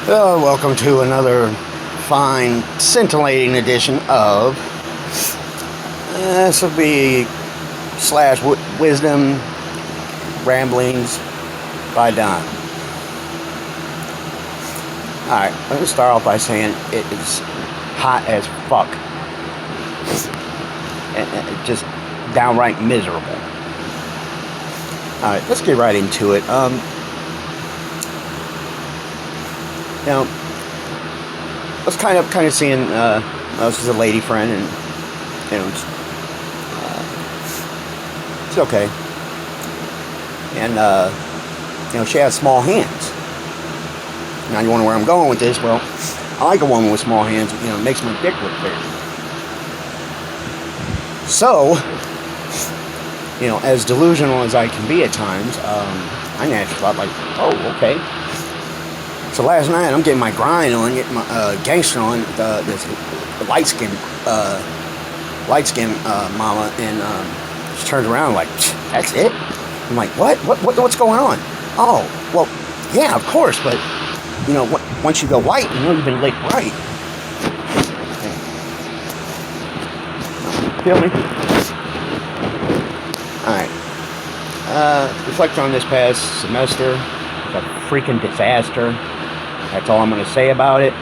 Well, welcome to another fine, scintillating edition of this will be slash wisdom ramblings by Don. Alright, let me start off by saying it's hot as fuck. And just downright miserable. Alright, let's get right into it. Now, I was kind of seeing, this is a lady friend, and, it's okay. And, she has small hands. Now, you wonder where I'm going with this? Well, I like a woman with small hands. It makes my dick look big. So, as delusional as I can be at times, I naturally thought, like, oh, okay. So last night, I'm getting my grind on, getting my gangster on, this light skin mama, and she turns around like, that's it? I'm like, what's going on? Oh, well, yeah, of course, but, once you go white, you've been licked right. Feel me? Alright. Reflect on this past semester. It's a freaking disaster. That's all I'm going to say about it.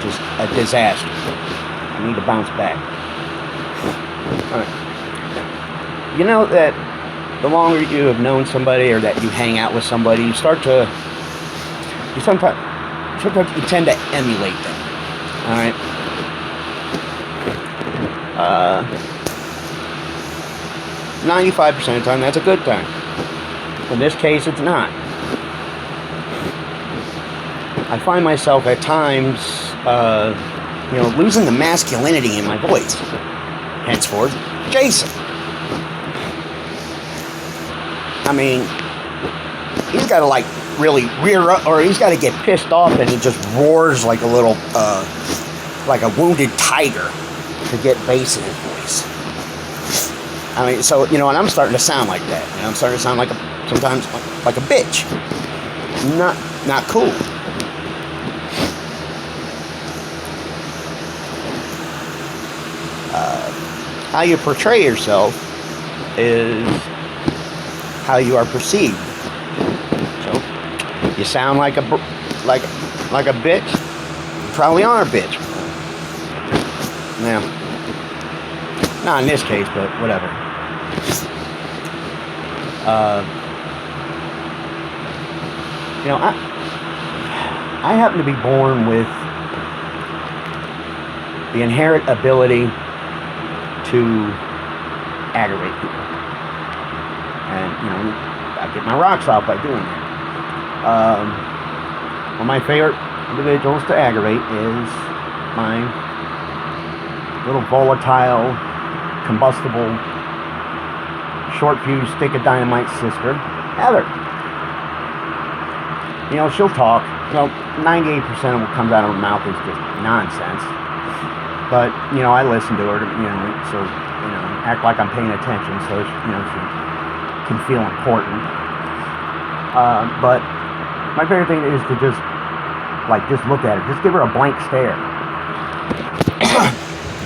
Just a disaster. I need to bounce back. Alright. You know that the longer you have known somebody or that you hang out with somebody, you sometimes you tend to emulate them. Alright? 95% of the time, that's a good time. In this case, it's not. I find myself at times, losing the masculinity in my voice. Henceforth, Jason. I mean, he's got to really rear up, or he's got to get pissed off, and he just roars like a little, like a wounded tiger to get bass in his voice. I mean, so, and I'm starting to sound like that. I'm starting to sound sometimes like a bitch. Not cool. How you portray yourself is how you are perceived. So, you sound like a bitch, you probably are a bitch. Now, not in this case, but whatever. I happen to be born with the inherent ability to aggravate people. And, I get my rocks off by doing that. One of my favorite individuals to aggravate is my little volatile, combustible, short fuse stick of dynamite sister, Heather. She'll talk. 98% of what comes out of her mouth is just nonsense. But, I listen to her, act like I'm paying attention so, she can feel important. But my favorite thing is to just look at her. Just give her a blank stare.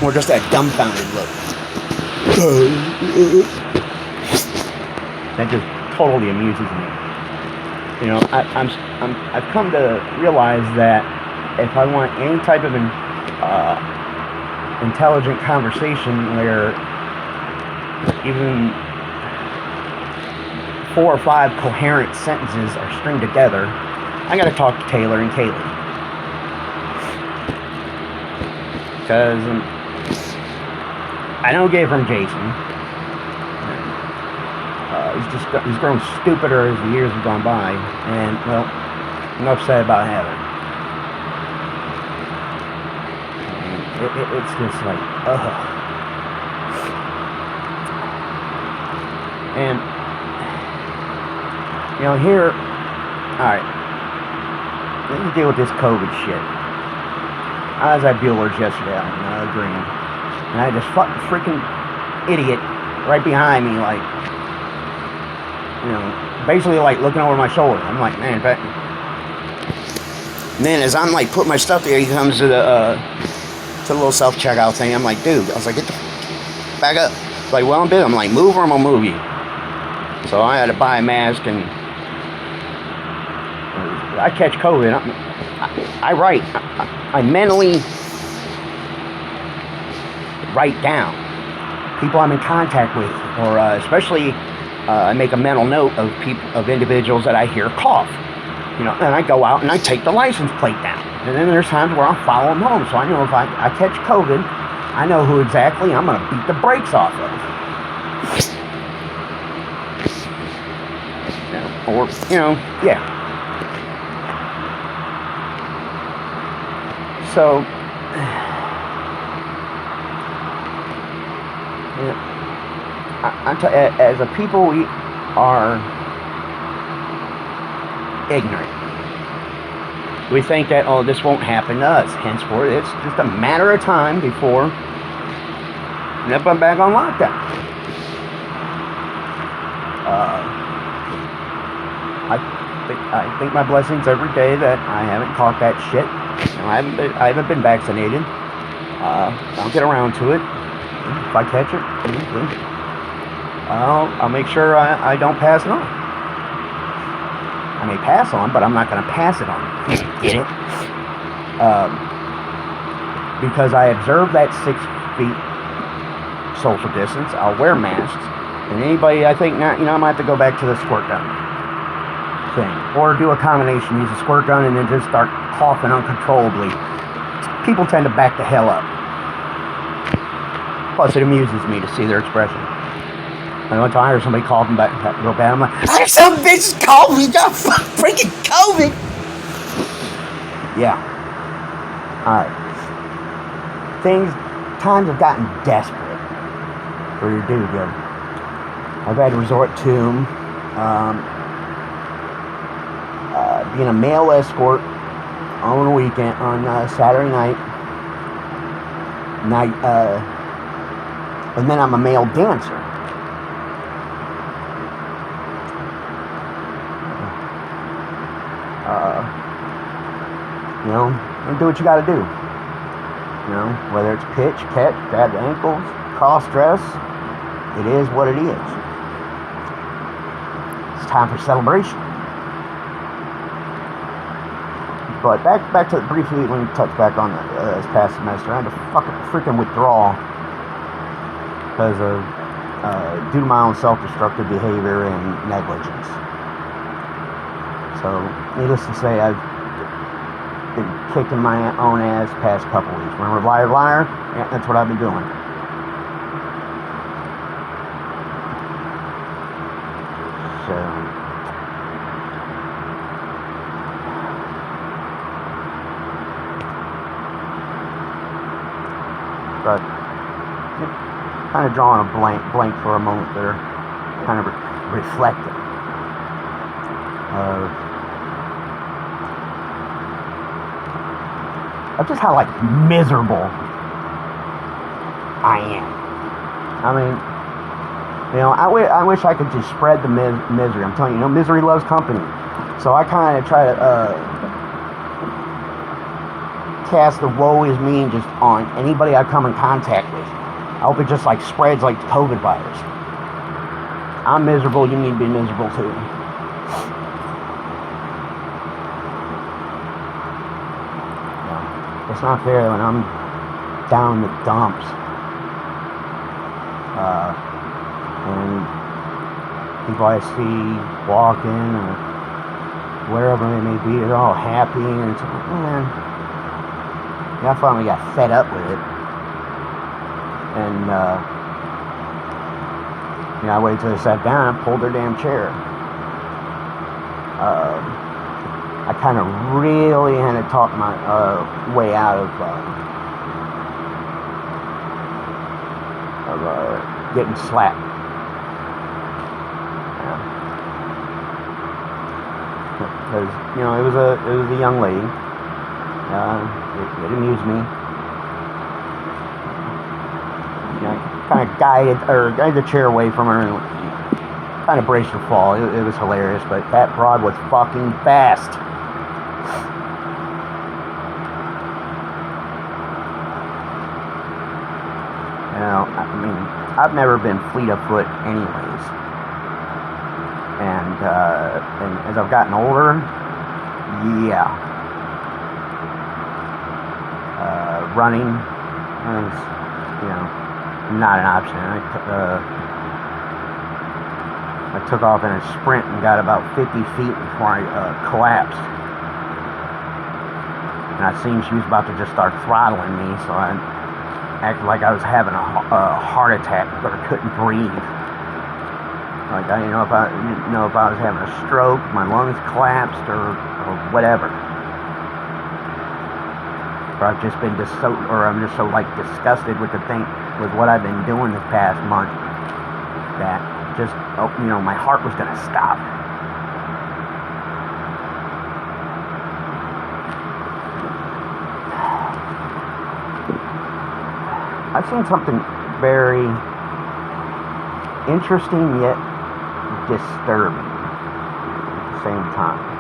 Or just that dumbfounded look. That just totally amuses me. I've come to realize that if I want any type of intelligent conversation where even 4 or 5 coherent sentences are stringed together, I gotta talk to Taylor and Kaylee. Because I know gay from Jason. He's grown stupider as the years have gone by, and, well, enough said about Heather. It's just like, ugh. And, here, alright, let me deal with this COVID shit. I was at Bueller's yesterday on Green, and I had this fucking freaking idiot right behind me, basically looking over my shoulder. I'm like, man, And then as I'm like putting my stuff there, he comes to the little self checkout thing. I'm like, dude, I was like, get the back up. He's like, well, I'm busy. I'm like, move or I'm gonna move you. So I had to buy a mask, and I catch COVID. I write. I mentally write down people I'm in contact with, or especially I make a mental note of individuals that I hear cough. You know, and I go out and I take the license plate down. And then there's times where I'll follow them home. So I know if I catch COVID, I know who exactly I'm going to beat the brakes off of. You know, or, you know, yeah. So, you know, as a people, we are ignorant. We think that, oh, this won't happen to us. Henceforth, it's just a matter of time before I'm back on lockdown. I think my blessings every day that I haven't caught that shit. You know, I haven't been vaccinated. I'll get around to it. If I catch it, I'll make sure I don't pass it on. I may pass on, but I'm not going to pass it on. Get it? Because I observe that 6 feet social distance. I'll wear masks. And anybody, I think, now, you know, I might have to go back to the squirt gun thing. Or do a combination. Use a squirt gun and then just start coughing uncontrollably. People tend to back the hell up. Plus, it amuses me to see their expression. And one time I heard somebody called them back real bad. I'm like, I some bitches called me, got freaking COVID. Yeah. Alright. Times have gotten desperate for your dude, yo. I've had to resort to being a male escort on a weekend, on Saturday night. And then I'm a male dancer. You know, do what you gotta do. You know, whether it's pitch, catch, grab the ankles, cross dress, it is what it is. It's time for celebration. But back to briefly, let me touch back on this past semester. I had to freaking withdraw because of due to my own self-destructive behavior and negligence. So, needless to say, I've been kicking my own ass past couple weeks. Remember Liar Liar? Yeah, that's what I've been doing. So, but kind of drawing a blank for a moment there, kind of reflecting. Of just how, like, miserable I am. I mean, you know, I wish I could just spread the misery. I'm telling you, you know, misery loves company. So I kind of try to cast the woe is me just on anybody I come in contact with. I hope it just, like, spreads like the COVID virus. I'm miserable, you need to be miserable too. It's not fair when I'm down in the dumps. And people I see walking or wherever it may be, they're all happy, and it's like, man, I finally got fed up with it. And, you know, I waited till they sat down and pulled their damn chair. I kind of really had to talk my way out of getting slapped. Yeah. Because, you know, it was a young lady. It amused me. You know, kind of guided the chair away from her and kind of braced her fall. It was hilarious, but that broad was fucking fast. I've never been fleet of foot anyways. And as I've gotten older, yeah. Running is, not an option. I took off in a sprint and got about 50 feet before I collapsed. And I seen she was about to just start throttling me, so I acted like I was having a heart attack, but I couldn't breathe. Like I didn't know if I was having a stroke, my lungs collapsed, or whatever. Or I've just been I'm just so disgusted with what I've been doing this past month that just my heart was gonna stop. I've seen something very interesting yet disturbing at the same time.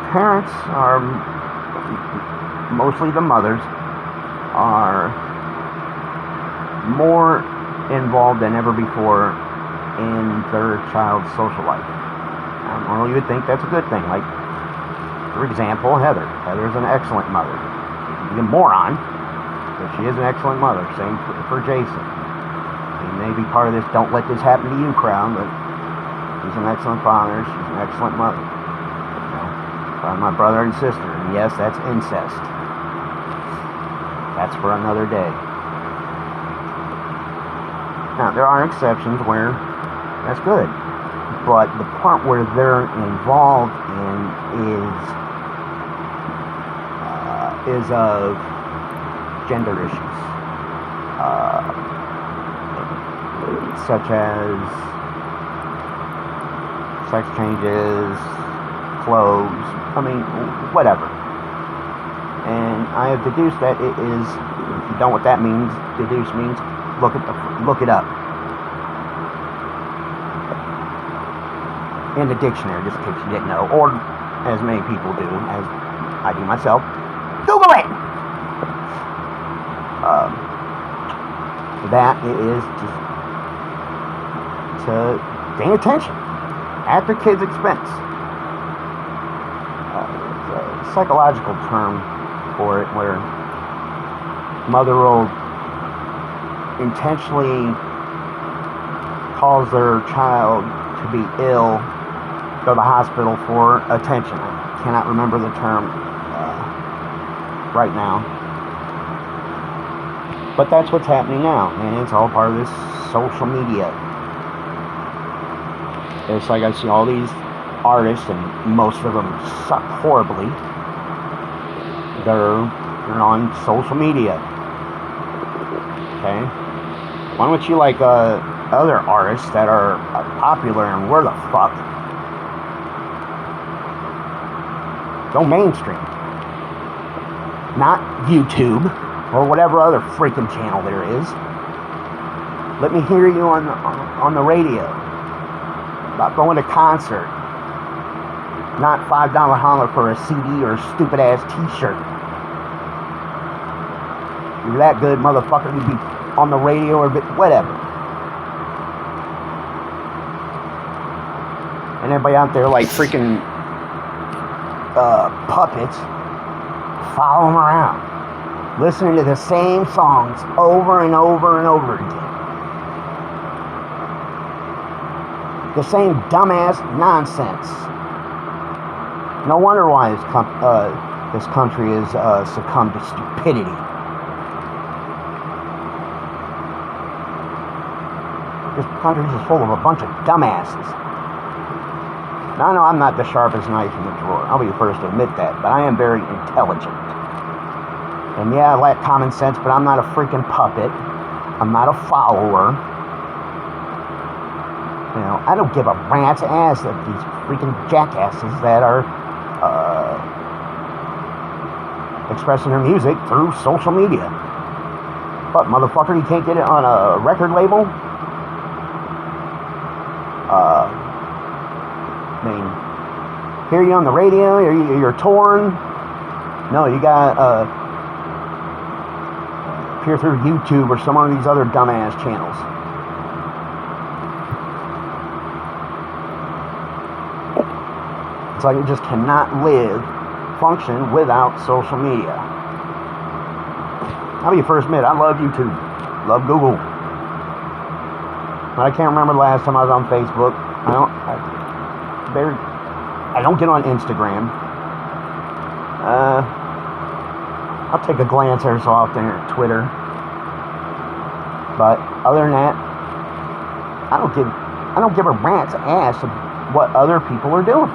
Parents are, mostly the mothers, are more involved than ever before in their child's social life. Normally you would think that's a good thing. Like, for example, Heather. Heather's an excellent mother. She's a moron, but she is an excellent mother. Same for Jason. He may be part of this "don't let this happen to you" crowd, but he's an excellent father. She's an excellent mother. My brother and sister, and yes, that's incest. That's for another day. Now, there are exceptions where that's good, but the part where they're involved in is of gender issues, such as sex changes, clothes, whatever. And I have deduced that it is, if you don't know what that means, deduce means look it up in the dictionary, just in case you didn't know, or as many people do, as I do myself, Google it. That is to gain attention at the kid's expense. Psychological term for it, where mother will intentionally cause their child to be ill, go to the hospital for attention. I cannot remember the term right now, but that's what's happening now, and it's all part of this social media. It's like I see all these artists, and most of them suck horribly. They're on social media. Okay? Why don't you like other artists that are popular and where the fuck? Go mainstream. Not YouTube or whatever other freaking channel there is. Let me hear you on the radio about going to concert. Not $5 holler for a CD or a stupid ass t-shirt. If you're that good, motherfucker, you'd be on the radio or whatever. And everybody out there like freaking puppets, follow them around, listening to the same songs over and over and over again. The same dumbass nonsense. No wonder why this country has succumbed to stupidity. This country is full of a bunch of dumbasses. Now, I know I'm not the sharpest knife in the drawer. I'll be the first to admit that. But I am very intelligent. And yeah, I lack common sense, but I'm not a freaking puppet. I'm not a follower. I don't give a rat's ass of these freaking jackasses that are expressing their music through social media. But motherfucker, you can't get it on a record label? I mean, hear you on the radio, you're torn. No, you got appear through YouTube or some of these other dumbass channels. It's like you just cannot function without social media. I'll be the first admit, I love YouTube, love Google. But I can't remember the last time I was on Facebook. I don't get on Instagram. I'll take a glance every so often at Twitter. But other than that, I don't give a rat's ass of what other people are doing.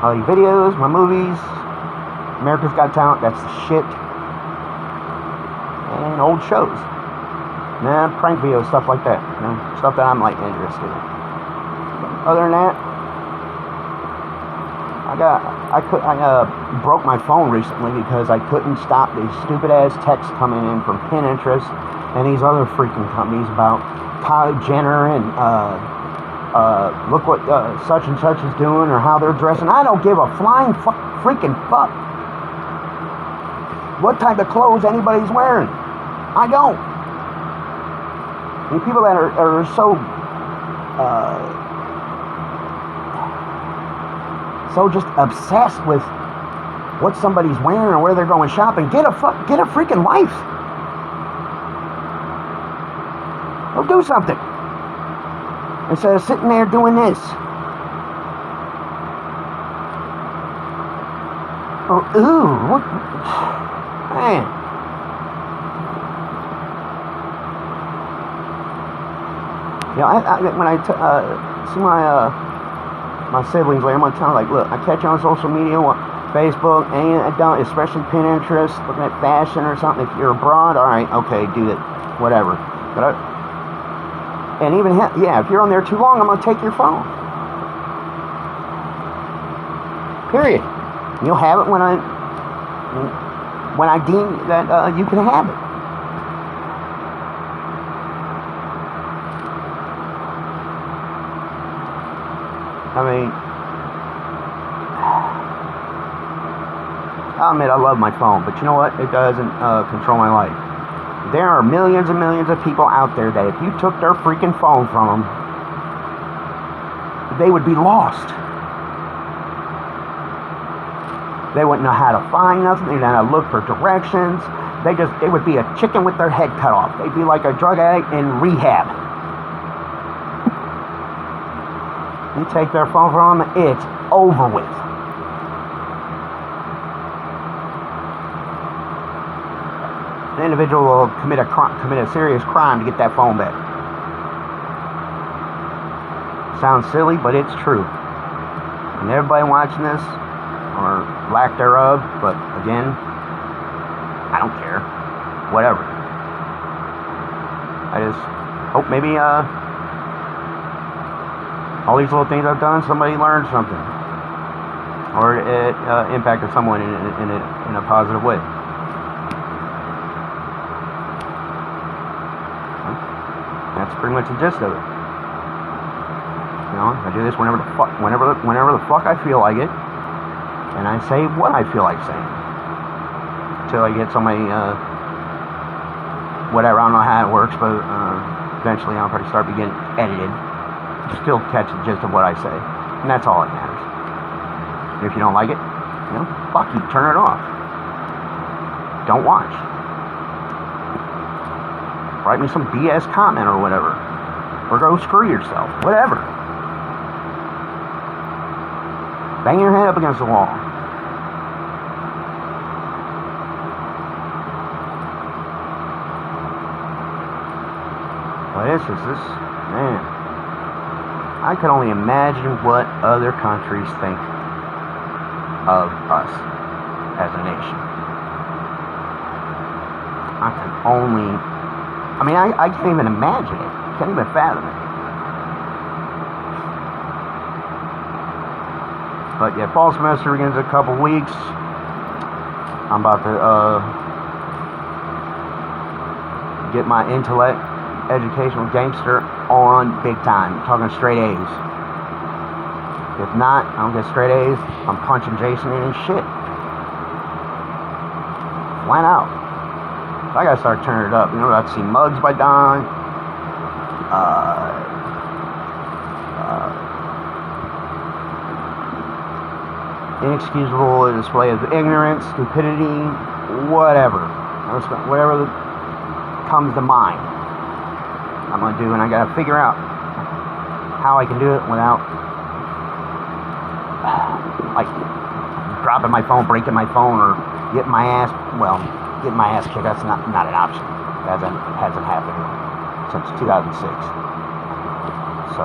All these videos, my movies, America's Got Talent, that's the shit. And old shows. Prank videos, stuff like that. Stuff that I'm like interested in. Other than that, I broke my phone recently because I couldn't stop these stupid ass texts coming in from Pinterest and these other freaking companies about Kylie Jenner and look what such and such is doing or how they're dressing. I don't give a flying freaking fuck what type of clothes anybody's wearing. I don't. I mean, people that are so just obsessed with what somebody's wearing or where they're going shopping. Get a freaking life. Go do something instead of sitting there doing this. What? Man. When I see my siblings, like, I'm gonna tell them, like, look, I catch you on social media, Facebook, and I don't, especially Pinterest, looking at fashion or something. If you're abroad, all right, okay, do it, whatever. But if you're on there too long, I'm gonna take your phone. Period. You'll have it when I deem that you can have it. I mean, I'll admit I love my phone, but you know what? It doesn't control my life. There are millions and millions of people out there that if you took their freaking phone from them, they would be lost. They wouldn't know how to find nothing. They wouldn't know how to look for directions. They would be a chicken with their head cut off. They'd be like a drug addict in rehab. You take their phone from them, it's over with. An individual will commit a serious crime to get that phone back. Sounds silly, but it's true. And everybody watching this, or lack thereof, but again, I don't care. Whatever. I just hope maybe all these little things I've done, somebody learned something, or it impacted someone in a positive way. That's pretty much the gist of it. I do this whenever the fuck I feel like it, and I say what I feel like saying until I get somebody whatever. I don't know how it works, but eventually I'll probably start getting edited. Still catch the gist of what I say, and that's all that matters. And if you don't like it, fuck you, turn it off. Don't watch. Write me some BS comment or whatever, or go screw yourself, whatever. Bang your head up against the wall. But it's just this, man. I can only imagine what other countries think of us as a nation. I can't even imagine it. I can't even fathom it. But yeah, fall semester begins in a couple weeks. I'm about to get my intellect, educational gangster on big time. I'm talking straight A's. If not, I don't get straight A's, I'm punching Jason in his shit. Flat out. So I gotta start turning it up. You know, I'd see Mugs by Don. Inexcusable display of ignorance, stupidity, whatever. Whatever comes to mind, I'm gonna do, and I gotta figure out how I can do it without like dropping my phone, breaking my phone, or getting my ass kicked. That's not an option. That hasn't happened since 2006. So,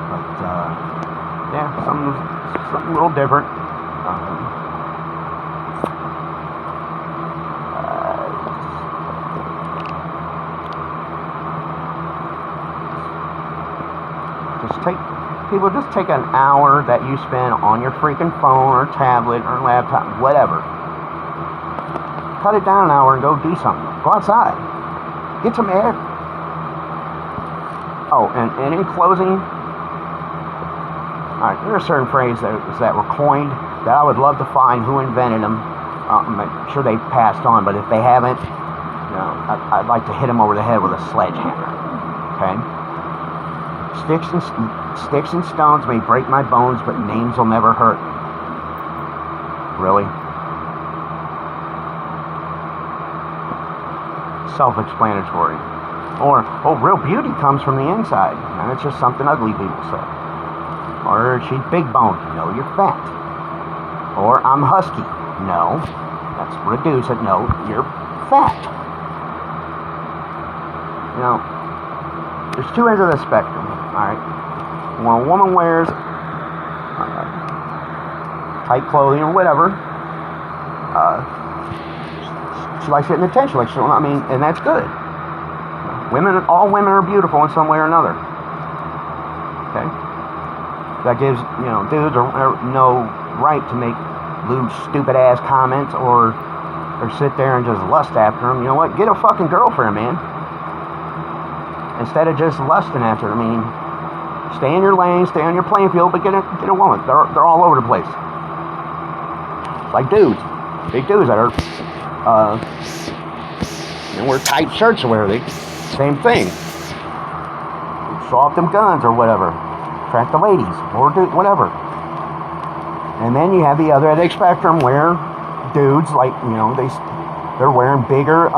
but yeah, something a little different. Just take an hour that you spend on your freaking phone or tablet or laptop, whatever. Cut it down an hour and go do something. Go outside. Get some air. Oh, and in closing, alright, there are certain phrases that were coined that I would love to find who invented them. I'm sure they passed on, but if they haven't, you know, I'd like to hit them over the head with a sledgehammer. Okay? Sticks and stones may break my bones, but names will never hurt. Really? Self-explanatory. Or, real beauty comes from the inside, and it's just something ugly people say. Or, she's big boned. No, you're fat. Or, I'm husky. No, that's what a dude said. No, you're fat. You know, there's two ends of the spectrum. Alright, when a woman wears tight clothing or whatever, she likes getting attention. And that's good. All women are beautiful in some way or another. Okay, that gives dudes no right to make lewd, stupid ass comments or sit there and just lust after them. You know what? Get a fucking girlfriend, man. Instead of just lusting after her. I mean, stay in your lane, stay on your playing field, but get a woman. They're all over the place. Like dudes, big dudes that are, wear tight shirts or whatever. Same thing. Show off them guns or whatever. Attract the ladies or do whatever. And then you have the other end of the spectrum where dudes they're wearing bigger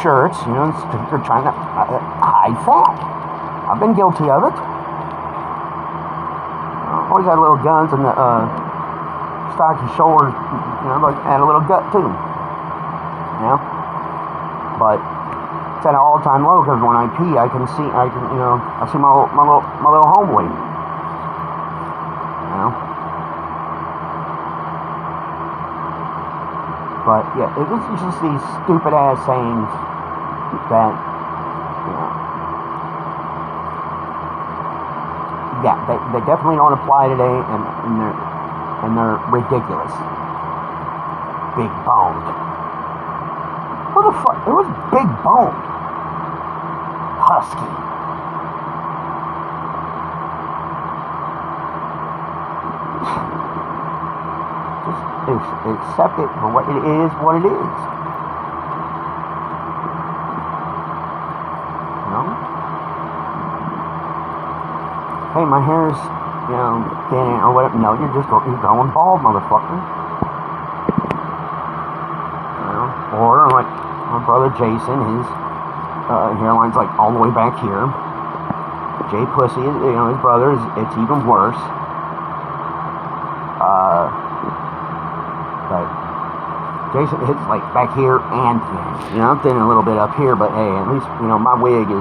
shirts. They're trying to hide fat. I've been guilty of it. Always had little guns and the stocky shoulders, and a little gut too. But it's at an all-time low because when I pee, I see my little homeboy. But yeah, it's just these stupid ass sayings that they definitely don't apply today, and they're ridiculous. Big boned. Who the fuck? It was big boned. Husky. Just accept it for what it is. Hey, my hair's, thinning or whatever. No, you're going bald, motherfucker. Or like my brother Jason, his hairline's like all the way back here. Jay Pussy, his brother, it's even worse. But Jason, it's like back here and thin. I'm thinning a little bit up here, but hey, at least my wig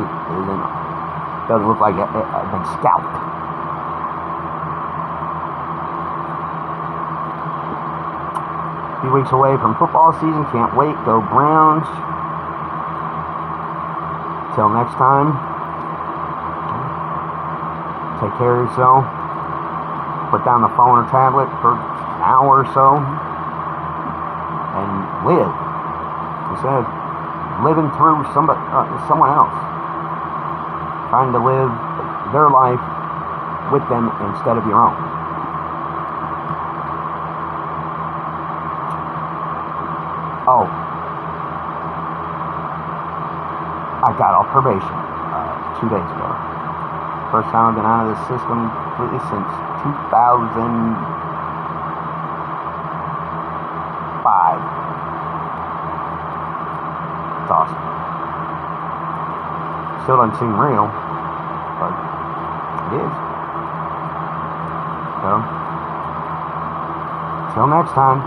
doesn't look like I've been scalped. A few weeks away from football season. Can't wait. Go Browns. Till next time. Take care of yourself. Put down the phone or tablet for an hour or so. And live instead of living through someone else, trying to live their life with them instead of your own. Oh, I got off probation 2 days ago. First time I've been out of the system completely since 2005. It's awesome. Still doesn't seem real, but it is. So, till next time.